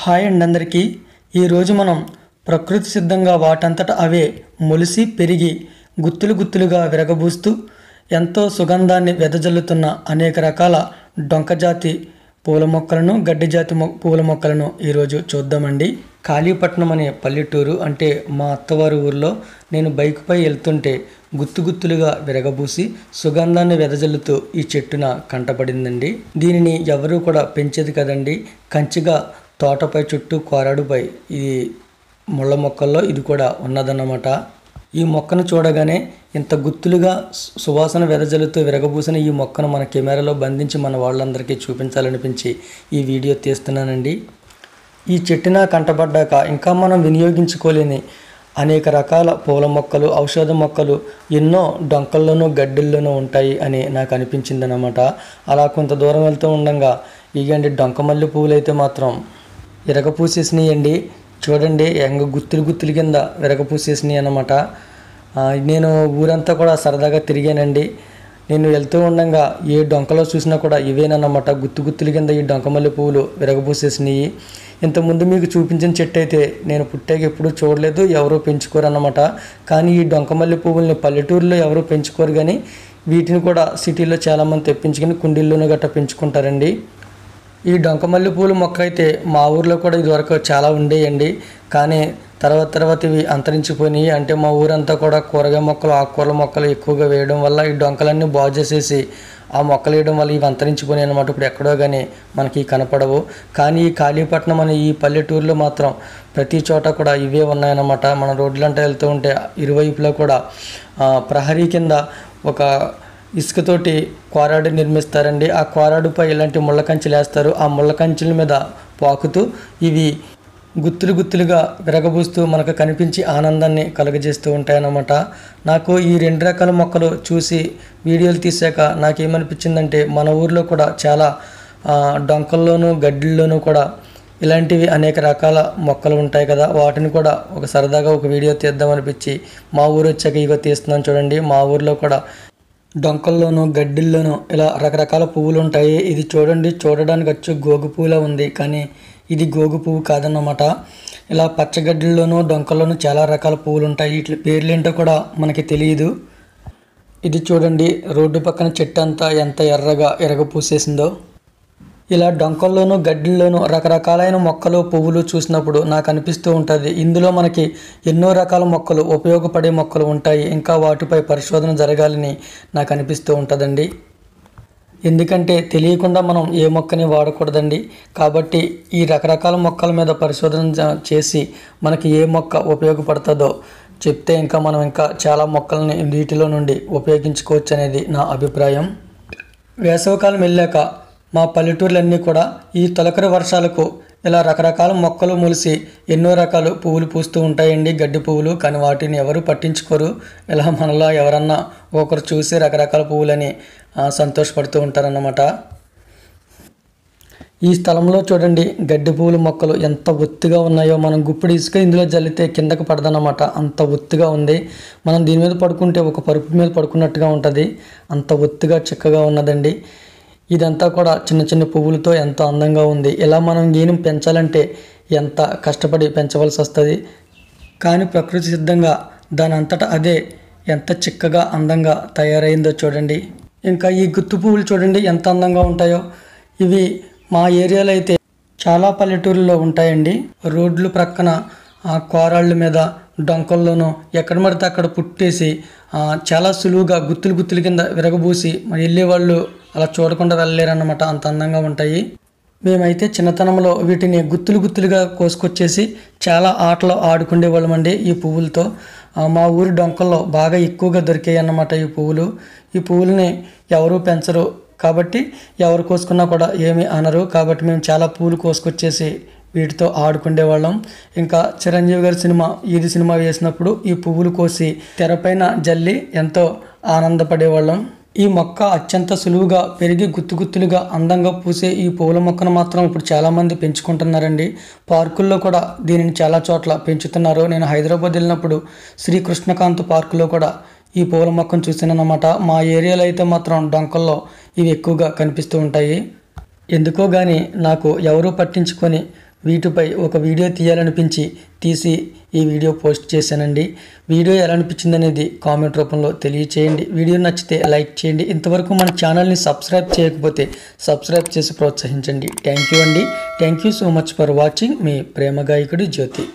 Hi అండి అందరికీ. ఈరోజు మనం ప్రకృతి సిద్ధంగా వాటంతట అవే మొలిసి పెరిగి గుత్తులు గుత్తులుగా విరగబూస్తూ ఎంతో సుగంధాన్ని వెదజల్లుతున్న అనేక రకాల డొంకజాతి పూల మొక్కలను, గడ్డి జాతి పూల మొక్కలను ఈరోజు చూద్దామండి. కాళీపట్నం అనే పల్లెటూరు అంటే మా అత్తవారి ఊరిలో నేను బైక్పై వెళ్తుంటే గుత్తు గుత్తులుగా విరగబూసి సుగంధాన్ని వెదజల్లుతూ ఈ చెట్టున కంటపడిందండి. దీనిని ఎవరూ కూడా పెంచేది కదండి. కంచిగా తోటపై చుట్టూ కోరాడుపై ఈ ముళ్ళ మొక్కల్లో ఇది కూడా ఉన్నదన్నమాట. ఈ మొక్కను చూడగానే ఇంత గుత్తులుగా సువాసన వెదజల్లుతూ విరగబూసిన ఈ మొక్కను మన కెమెరాలో బంధించి మన వాళ్ళందరికీ చూపించాలనిపించి ఈ వీడియో తీస్తున్నానండి. ఈ చెట్టున కంటపడ్డాక ఇంకా మనం వినియోగించుకోలేని అనేక రకాల పూల మొక్కలు, ఔషధ మొక్కలు ఎన్నో డొంకల్లోనూ గడ్డిల్లోనూ ఉంటాయి అని నాకు అనిపించింది అన్నమాట. అలా కొంత దూరం వెళ్తూ ఉండగా ఇగండి డొంకమల్లి పువ్వులు అయితే మాత్రం విరగపూసేసినాయండి. చూడండి గుత్తులు గుత్తులు కింద విరగపూసేసినాయి అన్నమాట. నేను ఊరంతా కూడా సరదాగా తిరిగానండి. నేను వెళ్తూ ఉండగా ఏ డొంకలో చూసినా కూడా ఇవేనన్నమాట, గుత్తు గుత్తుల కింద ఈ డొంకమల్లి పువ్వులు విరగపూసేసినాయి. ఇంతకుముందు మీకు చూపించిన చెట్టు అయితే నేను పుట్టాక ఎప్పుడూ చూడలేదు, ఎవరూ పెంచుకోరు అన్నమాట. కానీ ఈ డొంకమల్లి పువ్వుల్ని పల్లెటూరులో ఎవరూ పెంచుకోరు, కానీ వీటిని కూడా సిటీలో చాలామంది తెప్పించుకొని కుండీల్లోనూ గట్రా పెంచుకుంటారండి. ఈ డొంకమల్లి పూల మొక్క అయితే మా ఊర్లో కూడా ఇదివరకు చాలా ఉండేయండి. కానీ తర్వాత ఇవి అంతరించిపోయినాయి. అంటే మా ఊరంతా కూడా కూరగాయ మొక్కలు, ఆకుకూరల మొక్కలు ఎక్కువగా వేయడం వల్ల ఈ డొంకలన్నీ బాగు చేసేసి ఆ మొక్కలు వేయడం వల్ల ఇవి అంతరించిపోయినాయి అన్నమాట. ఇప్పుడు ఎక్కడో కానీ మనకి కనపడవు. కానీ ఈ కాళీపట్నం అనే ఈ పల్లెటూరులో మాత్రం ప్రతి చోట కూడా ఇవే ఉన్నాయన్నమాట. మన రోడ్లంటే వెళ్తూ ఉంటే ఇరువైపులా కూడా ప్రహరీ కింద ఒక ఇసుకతోటి కోరాడు నిర్మిస్తారండి. ఆ కోరాడుపై ఇలాంటి ముళ్ళ కంచెలు వేస్తారు. ఆ ముళ్ళ కంచెల మీద పాకుతూ ఇవి గుత్తులు గుత్తులుగా విరగబూస్తూ మనకు కనిపించి ఆనందాన్ని కలుగజేస్తూ ఉంటాయన్నమాట. నాకు ఈ రెండు రకాల మొక్కలు చూసి వీడియోలు తీసాక నాకేమనిపించిందంటే మన ఊర్లో కూడా చాలా డొంకల్లోనూ గడ్డిల్లోనూ కూడా ఇలాంటివి అనేక రకాల మొక్కలు ఉంటాయి కదా, వాటిని కూడా ఒక సరదాగా ఒక వీడియో తీద్దామనిపించి మా ఊరు వచ్చాక ఇగో తీస్తున్నాను చూడండి. మా ఊర్లో కూడా డొంకల్లోనూ గడ్డిల్లోనూ ఇలా రకరకాల పువ్వులు ఉంటాయి. ఇది చూడండి, చూడడానికి వచ్చి గోగు పువ్వులా ఉంది, కానీ ఇది గోగు పువ్వు కాదన్నమాట. ఇలా పచ్చగడ్డిల్లోనూ డొంకల్లోనూ చాలా రకాల పువ్వులు ఉంటాయి. వీటి పేర్లు ఏంటో కూడా మనకి తెలియదు. ఇది చూడండి, రోడ్డు పక్కన చెట్టు అంతా ఎంత ఎర్రగా ఎరగపూసేసిందో. ఇలా డొంకల్లోనూ గడ్డిల్లోనూ రకరకాలైన మొక్కలు, పువ్వులు చూసినప్పుడు నాకు అనిపిస్తూ ఉంటుంది ఇందులో మనకి ఎన్నో రకాల మొక్కలు, ఉపయోగపడే మొక్కలు ఉంటాయి. ఇంకా వాటిపై పరిశోధన జరగాలని నాకు అనిపిస్తూ ఉంటుందండి. ఎందుకంటే తెలియకుండా మనం ఏ మొక్కని వాడకూడదండి. కాబట్టి ఈ రకరకాల మొక్కల మీద పరిశోధన చేసి మనకి ఏ మొక్క ఉపయోగపడుతుందో చెప్తే ఇంకా మనం ఇంకా చాలా మొక్కల్ని వీటిలో నుండి ఉపయోగించుకోవచ్చు అనేది నా అభిప్రాయం. వేసవికాలం వెళ్ళాక మా పల్లెటూర్లన్నీ కూడా ఈ తొలకరి వర్షాలకు ఇలా రకరకాల మొక్కలు మొలిసి ఎన్నో రకాలు పువ్వులు పూస్తూ ఉంటాయండి, గడ్డి పువ్వులు. కానీ వాటిని ఎవరు పట్టించుకోరు. ఇలా మనలో ఎవరన్నా ఒకరు చూసి రకరకాల పువ్వులని సంతోషపడుతూ ఉంటారన్నమాట. ఈ స్థలంలో చూడండి గడ్డి పువ్వుల మొక్కలు ఎంత ఒత్తుగా ఉన్నాయో. మనం గుప్పిడి ఇసుక ఇందులో జల్లితే కిందకు పడదన్నమాట, అంత ఒత్తుగా ఉంది. మనం దీని మీద పడుకుంటే ఒక పరుపు మీద పడుకున్నట్టుగా ఉంటుంది, అంత ఒత్తుగా చిక్కగా ఉన్నదండి. ఇదంతా కూడా చిన్న చిన్న పువ్వులతో ఎంతో అందంగా ఉంది. ఇలా మనం గీనం పెంచాలంటే ఎంత కష్టపడి పెంచవలసి వస్తుంది. కానీ ప్రకృతి సిద్ధంగా దాని అంతటా అదే ఎంత చిక్కగా అందంగా తయారైందో చూడండి. ఇంకా ఈ గుత్తు పువ్వులు చూడండి ఎంత అందంగా ఉంటాయో. ఇవి మా ఏరియాలో అయితే చాలా పల్లెటూరులో ఉంటాయండి. రోడ్లు ప్రక్కన కోరాళ్ళ మీద, డొంకల్లోనూ ఎక్కడ పడితే అక్కడ పుట్టేసి చాలా సులువుగా గుత్తులు గుత్తుల కింద విరగబూసి వెళ్ళేవాళ్ళు అలా చూడకుండా వెళ్ళలేరన్నమాట, అంత అందంగా ఉంటాయి. మేమైతే చిన్నతనంలో వీటిని గుత్తులు గుత్తులుగా కోసుకొచ్చేసి చాలా ఆటలు ఆడుకునేవాళ్ళమండి ఈ పువ్వులతో. మా ఊరి డొంకల్లో బాగా ఎక్కువగా దొరికాయి అన్నమాట ఈ పువ్వులు. ఈ పువ్వులని ఎవరూ పెంచరు కాబట్టి ఎవరు కోసుకున్నా కూడా ఏమీ అనరు. కాబట్టి మేము చాలా పూలు కోసుకొచ్చేసి వీటితో ఆడుకునేవాళ్ళం. ఇంకా చిరంజీవి గారి ఈది సినిమా వేసినప్పుడు ఈ పువ్వులు కోసి తెరపైన జల్లి ఎంతో ఆనందపడేవాళ్ళం. ఈ మొక్క అత్యంత సులువుగా పెరిగి గుత్తు గుత్తులుగా అందంగా పూసే ఈ పూల మొక్కను మాత్రం ఇప్పుడు చాలామంది పెంచుకుంటున్నారండి. పార్కుల్లో కూడా దీనిని చాలా చోట్ల పెంచుతున్నారు. నేను హైదరాబాద్ వెళ్ళినప్పుడు శ్రీ కృష్ణకాంత్ పార్కులో కూడా ఈ పూల మొక్కను చూసానన్నమాట. మా ఏరియాలో అయితే మాత్రం డొంకల్లో ఇవి ఎక్కువగా కనిపిస్తూ ఉంటాయి. ఎందుకో కానీ నాకు ఎవరూ పట్టించుకొని వీటిపై ఒక వీడియో తీయాలనిపించి తీసి ఈ వీడియో పోస్ట్ చేశానండి. వీడియో ఎలా అనిపించింది అనేది కామెంట్ రూపంలో తెలియచేయండి. వీడియో నచ్చితే లైక్ చేయండి. ఇంతవరకు మన ఛానల్ని సబ్స్క్రైబ్ చేయకపోతే సబ్స్క్రైబ్ చేసి ప్రోత్సహించండి. థ్యాంక్ యూ అండి. Thank you so much for watching. మీ ప్రేమ గాయకుడు జ్యోతి.